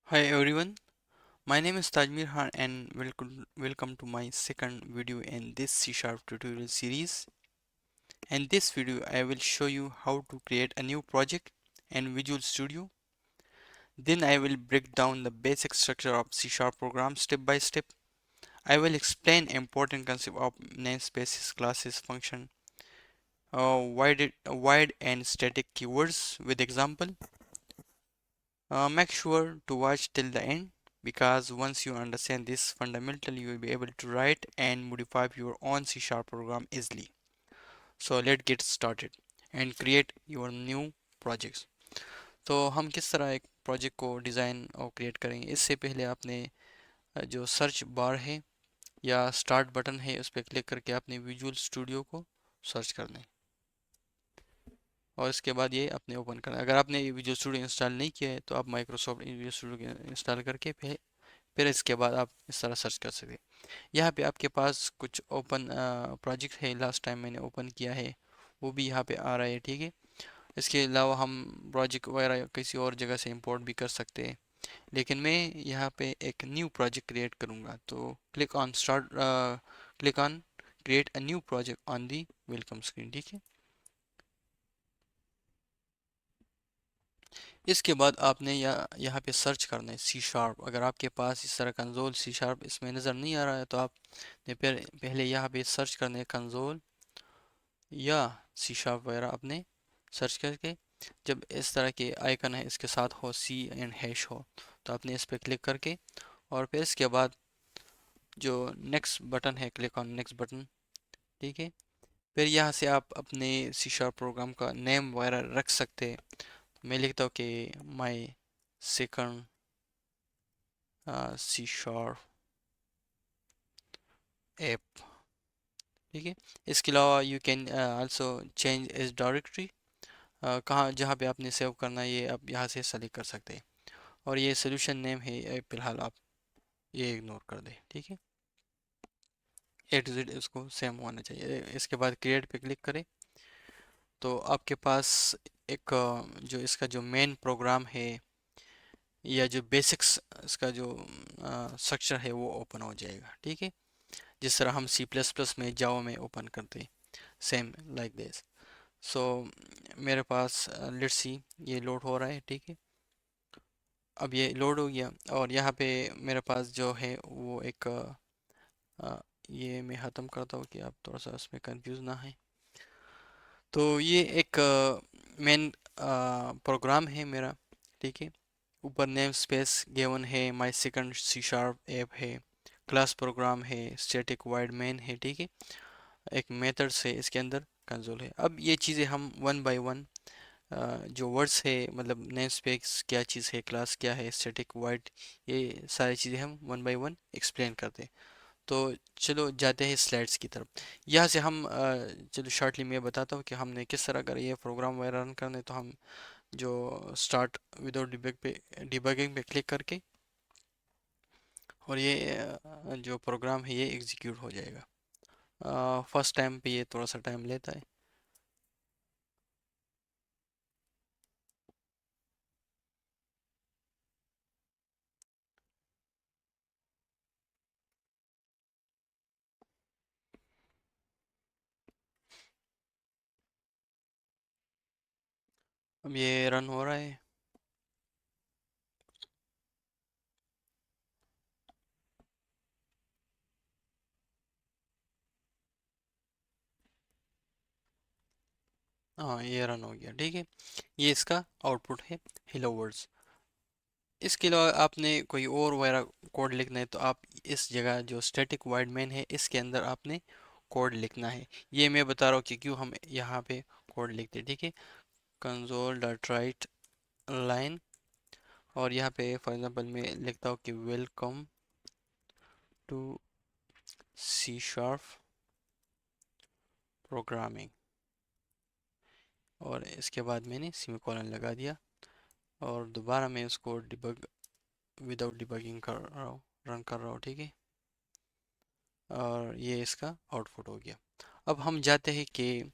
Hi everyone, my name is Tajmir Khan and welcome to my second video in this C Sharp tutorial series. In this video, I will show you how to create a new project in Visual Studio. Then I will break down the basic structure of C Sharp program step by step. I will explain important concept of namespaces, classes, function, wide and static keywords with example. Make sure to watch till the end because once you understand this fundamental, you will be able to write and modify your own C Sharp program easily. So let's get started and create your new projects. तो हम किस तरह एक project को design और create करेंगे इससे पहले आपने जो सर्च बार है या स्टार्ट बटन है उस पर क्लिक करके आपने विजुअल स्टूडियो को सर्च करना है और इसके बाद ये अपने ओपन करना है। अगर आपने विजुअल स्टूडियो इंस्टॉल नहीं किया है तो आप माइक्रोसॉफ्ट विजुअल स्टूडियो इंस्टॉल करके फिर इसके बाद आप इस तरह सर्च कर सकते हैं। यहाँ पे आपके पास कुछ ओपन प्रोजेक्ट है, लास्ट टाइम मैंने ओपन किया है वो भी यहाँ पे आ रहा है, ठीक है। इसके अलावा हम प्रोजेक्ट वगैरह किसी और जगह से इंपोर्ट भी कर सकते हैं, लेकिन मैं यहाँ पे एक न्यू प्रोजेक्ट क्रिएट करूँगा। तो click on create a new project on the welcome screen, ठीक है। इसके बाद आपने यहाँ पे सर्च करना है सी शार्प। अगर आपके पास इस तरह कंसोल सी शार्प इसमें नज़र नहीं आ रहा है तो आपने फिर पहले यहाँ पे सर्च करना है कंसोल या सी शार्प वगैरह आपने सर्च करके जब इस तरह के आइकन है इसके साथ हो सी एंड हैश हो तो आपने इस पर क्लिक करके और फिर इसके बाद जो नेक्स्ट बटन है क्लिक ऑन नेक्स्ट बटन, ठीक है। फिर यहाँ से आप अपने सी शार्प प्रोग्राम का नेम वगैरह रख सकते हैं। मैं लिखता हूँ कि my second C sharp app, ठीक है। इसके अलावा यू कैन आल्सो चेंज इस डायरेक्टरी, कहाँ जहाँ पे आपने सेव करना है ये आप यहाँ से सेलेक्ट कर सकते हैं। और ये सोल्यूशन नेम है, फिलहाल आप ये इग्नोर कर दें, ठीक है। ए टू जेड इसको सेम होना चाहिए। इसके बाद क्रिएट पे क्लिक करें तो आपके पास एक जो इसका जो मेन प्रोग्राम है या जो बेसिक्स इसका जो स्ट्रक्चर है वो ओपन हो जाएगा, ठीक है। जिस तरह हम सी प्लस प्लस में जावा में ओपन करते हैं, सेम लाइक दिस। सो मेरे पास लेट्स सी ये लोड हो रहा है, ठीक है। अब ये लोड हो गया और यहाँ पे मेरे पास जो है वो एक ये मैं ख़त्म करता हूँ कि आप थोड़ा सा उसमें कंफ्यूज ना है। तो ये एक मेन प्रोग्राम है मेरा, ठीक है। ऊपर नेम स्पेस गिवन है, my second C sharp app है, क्लास प्रोग्राम है, स्टैटिक वाइड मेन है, ठीक है। एक मेथड्स है इसके अंदर, कंसोल है। अब ये चीज़ें हम वन बाय वन जो वर्ड्स है मतलब नेम स्पेस क्या चीज़ है, क्लास क्या है, स्टैटिक वाइड, ये सारी चीज़ें हम वन बाय वन एक्सप्लेन करते हैं। तो चलो जाते हैं स्लाइड्स की तरफ। यहाँ से हम चलो शॉर्टली मैं बताता हूँ कि हमने किस तरह अगर ये प्रोग्राम वगैरह रन करना है तो हम जो स्टार्ट विदाउट डिबगिंग पे क्लिक करके और ये जो प्रोग्राम है ये एग्जीक्यूट हो जाएगा। फर्स्ट टाइम पे ये थोड़ा सा टाइम लेता है। अब ये रन हो रहा है। हाँ ये रन हो गया, ठीक है। ये इसका आउटपुट है, हेलो वर्ड्स। इसके अलावा आपने कोई और वगैरह कोड लिखना है तो आप इस जगह जो स्टैटिक वाइड मेन है इसके अंदर आपने कोड लिखना है। ये मैं बता रहा हूँ कि क्यों हम यहाँ पे कोड लिखते हैं, ठीक है। कंसोल डॉट राइट लाइन और यहाँ पे फॉर एग्जांपल मैं लिखता हूँ कि welcome to C sharp programming और इसके बाद मैंने सेमीकोलन लगा दिया और दोबारा मैं उसको डिबग विदाउट डिबगिंग कर रहा हूँ, रन कर रहा हूँ, ठीक है। और ये इसका आउटपुट हो गया। अब हम जाते हैं कि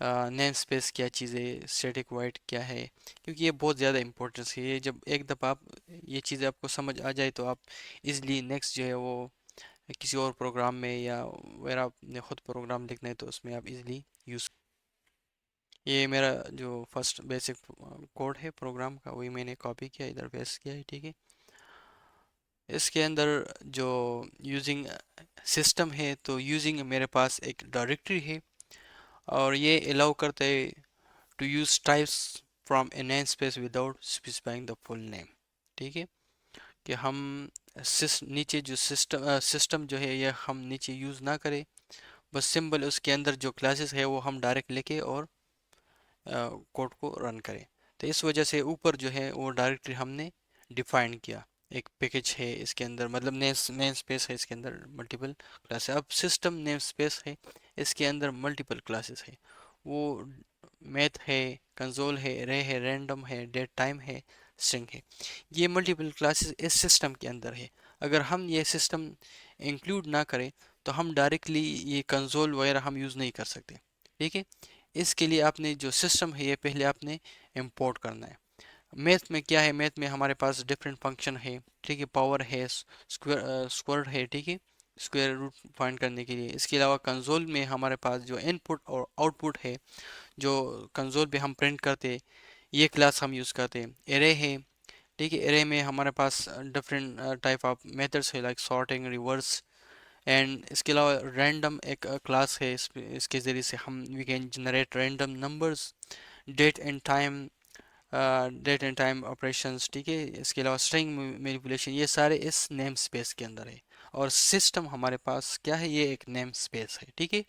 नेम स्पेस क्या चीज़ है, स्टैटिक वाइड क्या है, क्योंकि ये बहुत ज़्यादा इंपॉर्टेंस है। ये जब एक दफ़ा आप ये चीज़ें आपको समझ आ जाए तो आप इजली नेक्स्ट जो है वो किसी और प्रोग्राम में या अगर आपने खुद प्रोग्राम लिखना है तो उसमें आप इजली यूज़। ये मेरा जो फर्स्ट बेसिक कोड है प्रोग्राम का, वही मैंने कॉपी किया इधर पेस्ट किया है, ठीक है। इसके अंदर जो यूजिंग सिस्टम है, तो यूजिंग मेरे पास एक डायरेक्टरी है और ये अलाउ करता है to use types from a name space without specifying the full name, ठीक है। कि हम नीचे जो सिस्टम जो है ये हम नीचे यूज़ ना करें, बस सिंपल उसके अंदर जो क्लासेस है वो हम डायरेक्ट लेके और कोड को रन करें। तो इस वजह से ऊपर जो है वो डायरेक्टरी हमने डिफाइन किया, एक पैकेज है इसके अंदर, मतलब नेम स्पेस है इसके अंदर मल्टीपल क्लास है। अब सिस्टम नेम स्पेस है, इसके अंदर मल्टीपल क्लासेस है, वो मैथ है, कंसोल है, रे है, रैंडम है, डेट टाइम है, स्ट्रिंग है। ये मल्टीपल क्लासेस इस सिस्टम के अंदर है। अगर हम ये सिस्टम इंक्लूड ना करें तो हम डायरेक्टली ये कंसोल वगैरह हम यूज़ नहीं कर सकते, ठीक है। इसके लिए आपने जो सिस्टम है ये पहले आपने इंपोर्ट करना है। मैथ में क्या है, मैथ में हमारे पास डिफरेंट फंक्शन है, ठीक है। पावर है, स्क्वायर है, ठीक है, स्क्वायर रूट फाइंड करने के लिए। इसके अलावा कंसोल में हमारे पास जो इनपुट और आउटपुट है, जो कंसोल पे हम प्रिंट करते हैं, ये क्लास हम यूज़ करते हैं। एरे है, ठीक है, एरे में हमारे पास डिफरेंट टाइप ऑफ मेथड्स है लाइक सॉर्टिंग, रिवर्स एंड इसके अलावा रैंडम एक क्लास है। इसके ज़रिए से हम we can generate random numbers, date and time, date and time operations, ठीक है। इसके अलावा स्ट्रिंग मैनिपुलेशन, ये सारे इस नेम स्पेस के अंदर है। और सिस्टम हमारे पास क्या है, ये एक नेम स्पेस है, ठीक है।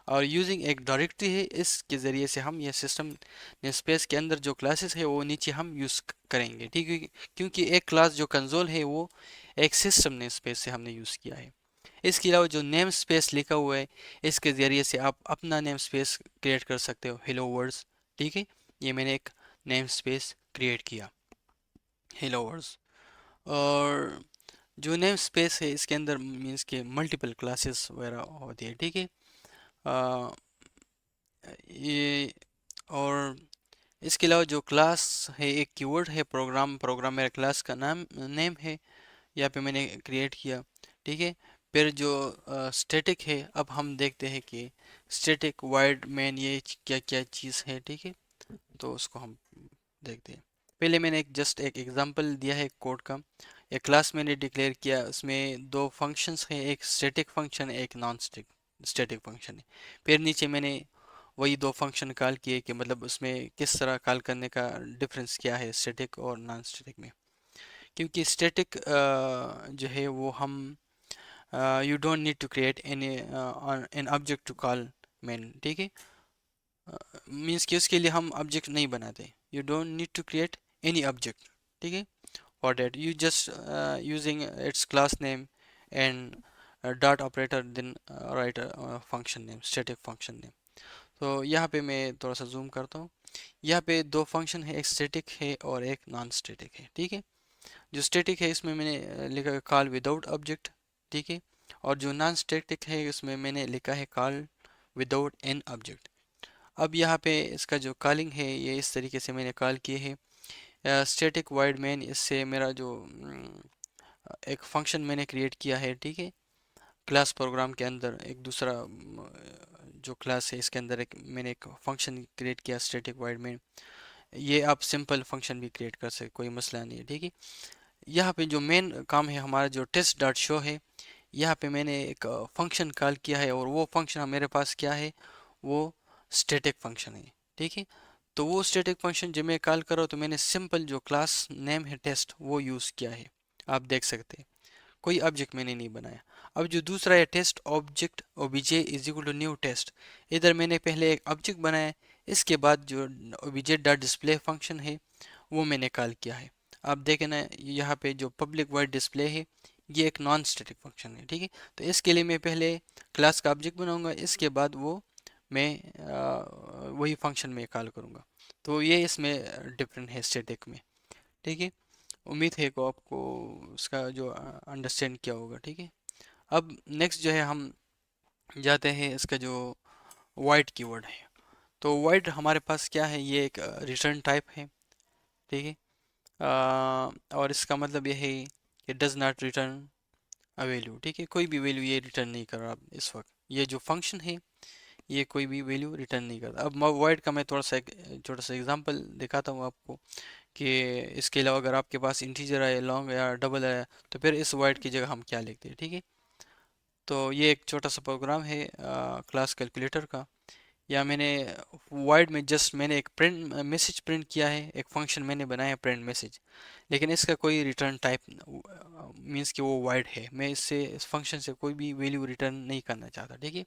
और यूजिंग एक डायरेक्टरी है, इसके ज़रिए से हम ये सिस्टम नेम स्पेस के अंदर जो क्लासेस है वो नीचे हम यूज़ करेंगे, ठीक है। क्योंकि एक क्लास जो कंसोल है वो एक सिस्टम नेम स्पेस से हमने यूज़ किया है। इसके अलावा जो नेम स्पेस लिखा हुआ है, इसके ज़रिए से आप अपना नेम स्पेस क्रिएट कर सकते हो, हेलो वर्ड्स, ठीक है। ये मैंने एक नेम स्पेस क्रिएट किया, हेलो वर्ड्स। और जो नेम स्पेस है इसके अंदर मीन्स के मल्टीपल क्लासेस वगैरह होती है, ठीक है। अ, ये और इसके अलावा जो क्लास है एक कीवर्ड है, प्रोग्राम मेरा क्लास का नाम नेम है, यहाँ पे मैंने क्रिएट किया, ठीक है। फिर जो स्टैटिक है, अब हम देखते हैं कि स्टैटिक वाइड मेन ये क्या क्या चीज़ है, ठीक है। तो उसको हम देखते हैं। पहले मैंने एक एग्जांपल दिया है कोड का। एक क्लास मैंने डिक्लेयर किया, उसमें दो फंक्शंस हैं, एक स्टैटिक फंक्शन एक नॉन स्टैटिक फंक्शन है। फिर नीचे मैंने वही दो फंक्शन कॉल किए कि मतलब उसमें किस तरह कॉल करने का डिफरेंस क्या है स्टैटिक और नॉन स्टैटिक में। क्योंकि स्टैटिक जो है वो हम you don't need to create any an object to call main, ठीक है। मीन्स कि उसके लिए हम ऑब्जेक्ट नहीं बनाते, you don't need to create any object, ठीक है। For that you just using its class name and dot operator then right function name, static function name. तो यहाँ पे मैं थोड़ा सा जूम करता हूँ। यहाँ पे दो फंक्शन है, एक स्टैटिक है और एक नॉन स्टैटिक है, ठीक है। जो स्टैटिक है इसमें मैंने लिखा कॉल विदाउट ऑब्जेक्ट, ठीक है। और जो नॉन स्टैटिक है उसमें मैंने लिखा है कॉल विदाउट एन ऑब्जेक्ट। अब यहाँ पे इसका जो कॉलिंग है ये इस तरीके से मैंने कॉल किए है, स्टैटिक वाइड मेन, इससे मेरा जो एक फंक्शन मैंने क्रिएट किया है, ठीक है। क्लास प्रोग्राम के अंदर एक दूसरा जो क्लास है इसके अंदर एक मैंने एक फंक्शन क्रिएट किया स्टैटिक वाइड मेन। ये आप सिंपल फंक्शन भी क्रिएट कर सकते, कोई मसला नहीं है, ठीक है। यहाँ पे जो मेन काम है हमारा जो टेस्ट डॉट शो है, यहाँ पे मैंने एक फंक्शन कॉल किया है और वो फंक्शन मेरे पास क्या है, वो स्टैटिक फंक्शन है, ठीक है। तो वो स्टैटिक फंक्शन जब मैं कॉल करो तो मैंने सिंपल जो क्लास नेम है टेस्ट वो यूज़ किया है, आप देख सकते हैं। कोई ऑब्जेक्ट मैंने नहीं बनाया। अब जो दूसरा है test object OBJ is equal to new test, इधर मैंने पहले एक ऑब्जेक्ट बनाया, इसके बाद जो ओबीजे डॉट डिस्प्ले फंक्शन है वो मैंने कॉल किया है। आप देखें ना यहाँ पे जो पब्लिक वर्ड डिस्प्ले है ये एक नॉन स्टैटिक फंक्शन है, ठीक है। तो इसके लिए मैं पहले क्लास का ऑब्जेक्ट बनाऊंगा, इसके बाद वो मैं वही फंक्शन में कॉल करूंगा। तो ये इसमें डिफरेंट है स्टैटिक में, ठीक है। उम्मीद है को आपको उसका जो अंडरस्टैंड किया होगा, ठीक है। अब नेक्स्ट जो है हम जाते हैं इसका जो वाइड कीवर्ड है। तो void हमारे पास क्या है, ये एक रिटर्न टाइप है, ठीक है। और इसका मतलब ये है कि does not return a value, ठीक है, कोई भी वैल्यू ये रिटर्न नहीं कर रहा इस वक्त। ये जो फंक्शन है ये कोई भी वैल्यू रिटर्न नहीं करता। अब void का मैं थोड़ा सा एक छोटा सा एग्जांपल दिखाता हूँ आपको कि इसके अलावा अगर आपके पास इंटीजर है, लॉन्ग या डबल है, तो फिर इस void की जगह हम क्या लिखते हैं, ठीक है। तो ये एक छोटा सा प्रोग्राम है क्लास कैलकुलेटर का। या मैंने void में जस्ट मैंने एक प्रिंट मैसेज प्रिंट किया है, एक फंक्शन मैंने बनाया प्रिंट मैसेज, लेकिन इसका कोई रिटर्न टाइप मीन्स कि वो void है, मैं इससे इस फंक्शन से कोई भी वैल्यू रिटर्न नहीं करना चाहता, ठीक है।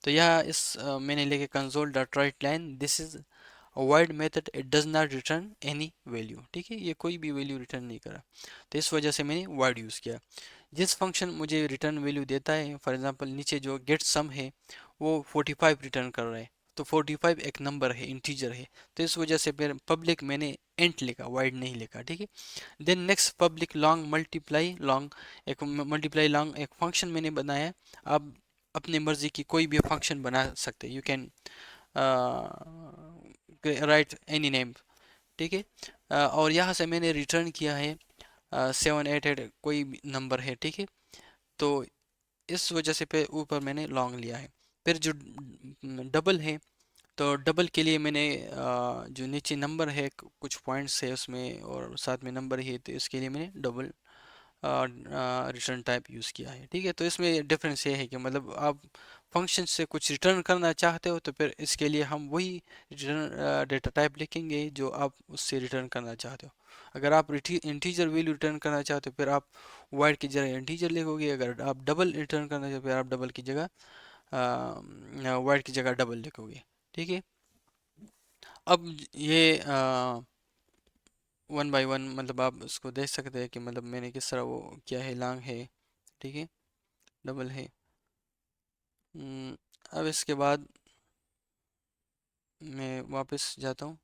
तो यह मैंने लिखे console dot right line this is void method it does not return any value, ठीक है, ये कोई भी वैल्यू रिटर्न नहीं करा। तो इस वजह से मैंने void यूज़ किया। जिस फंक्शन मुझे रिटर्न वैल्यू देता है, फॉर एग्जांपल नीचे जो गेट सम है वो 45 रिटर्न कर रहा है, तो 45 एक नंबर है, इंटीजर है, तो इस वजह से फिर पब्लिक मैंने इंट लिखा, void नहीं लिखा, ठीक है। Then next public long multiply long, एक मल्टीप्लाई लॉन्ग एक फंक्शन मैंने बनाया। आप अपनी मर्जी की कोई भी फंक्शन बना सकते, you can write any name, ठीक है। और यहाँ से मैंने रिटर्न किया है 788 कोई नंबर है, ठीक है। तो इस वजह से पे ऊपर मैंने लॉन्ग लिया है। फिर जो डबल है, तो डबल के लिए मैंने जो नीचे नंबर है कुछ पॉइंट्स है उसमें और साथ में नंबर ही है, तो इसके लिए मैंने डबल रिटर्न टाइप यूज़ किया है, ठीक है। तो इसमें डिफरेंस ये है कि मतलब आप फंक्शन से कुछ रिटर्न करना चाहते हो तो फिर इसके लिए हम वही रिटर्न डेटा टाइप लिखेंगे जो आप उससे रिटर्न करना चाहते हो। अगर आप इंटीजर वैल्यू रिटर्न करना चाहते हो फिर आप वाइड की जगह इंटीजर लिखोगे, अगर आप डबल रिटर्न करना चाहते हो फिर आप डबल की जगह वाइड की जगह डबल लिखोगे, ठीक है। अब ये वन बाय वन मतलब आप उसको देख सकते हैं कि मतलब मैंने किस तरह वो किया है, लॉन्ग है, ठीक है, डबल है। अब इसके बाद मैं वापस जाता हूँ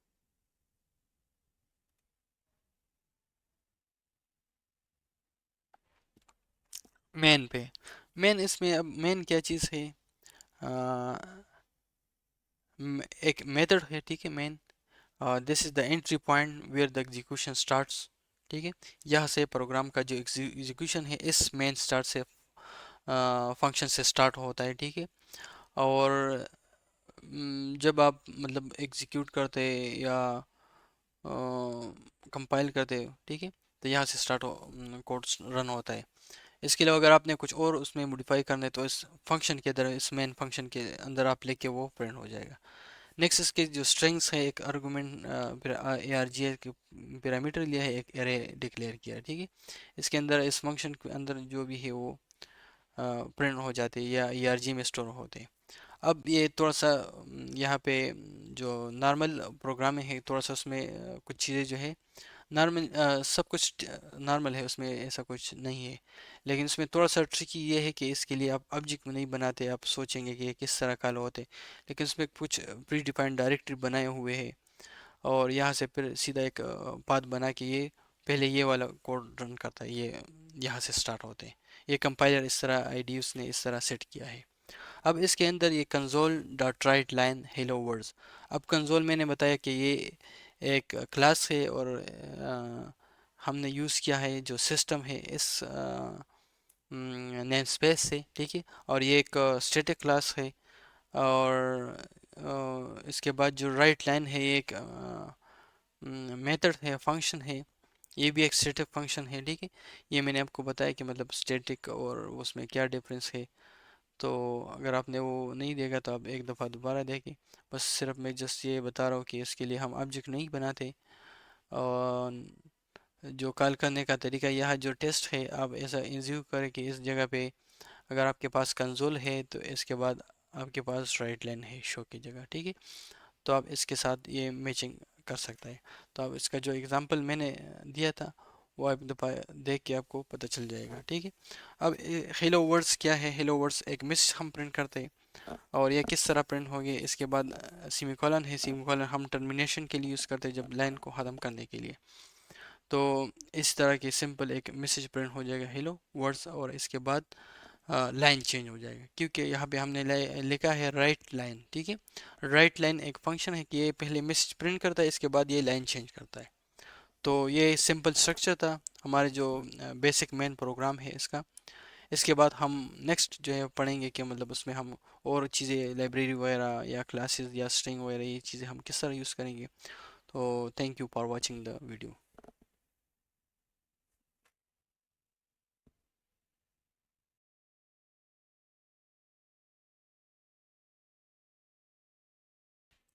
मेन पे। मेन इसमें अब मेन क्या चीज़ है, आ, एक मेथड है, ठीक है, main. This is the entry point where the execution starts, ठीक है। यहाँ से प्रोग्राम का जो एग्जीक्यूशन है इस मेन स्टार्ट से फंक्शन से स्टार्ट होता है, ठीक है। और जब आप मतलब एग्जीक्यूट करते या कंपाइल करते हो, ठीक है, तो यहाँ से स्टार्ट कोड रन होता है। इसके अलावा अगर आपने कुछ और उसमें मॉडिफाई करना है तो इस फंक्शन के अंदर, इस मेन फंक्शन के अंदर आप लेके वो प्रिंट हो जाएगा। नेक्स्ट इसके जो स्ट्रिंग्स है, एक आर्गुमेंट फिर argv के पैरामीटर लिया है, एक एरे डिक्लेयर किया है, ठीक है। इसके अंदर इस फंक्शन के अंदर जो भी है वो प्रिंट हो जाते हैं या arg में स्टोर होते हैं। अब ये थोड़ा सा यहाँ पे जो नॉर्मल प्रोग्रामिंग है थोड़ा सा उसमें कुछ चीज़ें जो है नॉर्मल, सब कुछ नॉर्मल है, उसमें ऐसा कुछ नहीं है। लेकिन इसमें थोड़ा सा ट्रिकी ये है कि इसके लिए आप ऑब्जेक्ट नहीं बनाते, आप सोचेंगे कि ये किस तरह का होते, लेकिन इसमें कुछ प्री डिफाइंड डायरेक्टरी बनाए हुए हैं और यहाँ से फिर सीधा एक पाथ बना के ये पहले ये वाला कोड रन करता है, ये यहाँ से स्टार्ट होते हैं। ये कंपाइलर इस तरह आईडी उसने इस तरह सेट किया है। अब इसके अंदर ये console dot right line hello words. अब कंसोल मैंने बताया कि ये एक क्लास है और हमने यूज़ किया है जो सिस्टम है इस नेम स्पेस से, ठीक है। और ये एक स्टैटिक क्लास है। और इसके बाद जो राइट लाइन है ये एक मेथड है, फंक्शन है, ये भी एक स्टैटिक फंक्शन है, ठीक है। ये मैंने आपको बताया कि मतलब स्टैटिक और उसमें क्या डिफरेंस है। तो अगर आपने वो नहीं देखा तो आप एक दफ़ा दोबारा देखें। बस सिर्फ मैं जस्ट ये बता रहा हूँ कि इसके लिए हम ऑब्जेक्ट नहीं बनाते। और जो कॉल करने का तरीका, यह जो टेस्ट है आप ऐसा इंज्यूम करें कि इस जगह पे अगर आपके पास कंसोल है तो इसके बाद आपके पास राइट लाइन है शो की जगह, ठीक है। तो आप इसके साथ ये मैचिंग कर सकते हैं। तो अब इसका जो एग्ज़ाम्पल मैंने दिया था वो आप दफ़ा देख के आपको पता चल जाएगा, ठीक है। अब हेलो वर्ड्स क्या है, हेलो वर्ड्स एक मैसेज हम प्रिंट करते हैं और ये किस तरह प्रिंट होगी। इसके बाद सेमीकोलन है, सेमीकोलन हम टर्मिनेशन के लिए यूज़ करते हैं जब लाइन को ख़त्म करने के लिए। तो इस तरह की सिंपल एक मैसेज प्रिंट हो जाएगा हेलो वर्ड्स, और इसके बाद लाइन चेंज हो जाएगा, क्योंकि यहाँ पे हमने लिखा है राइट लाइन। ठीक है, राइट लाइन एक फंक्शन है कि ये पहले मैसेज प्रिंट करता है, इसके बाद ये लाइन चेंज करता है। तो ये सिंपल स्ट्रक्चर था हमारे जो बेसिक मेन प्रोग्राम है इसका। इसके बाद हम नेक्स्ट जो है पढ़ेंगे कि मतलब उसमें हम और चीज़ें लाइब्रेरी वगैरह या क्लासेस या स्ट्रिंग वगैरह ये चीज़ें हम किस तरह यूज़ करेंगे। तो thank you for watching the video.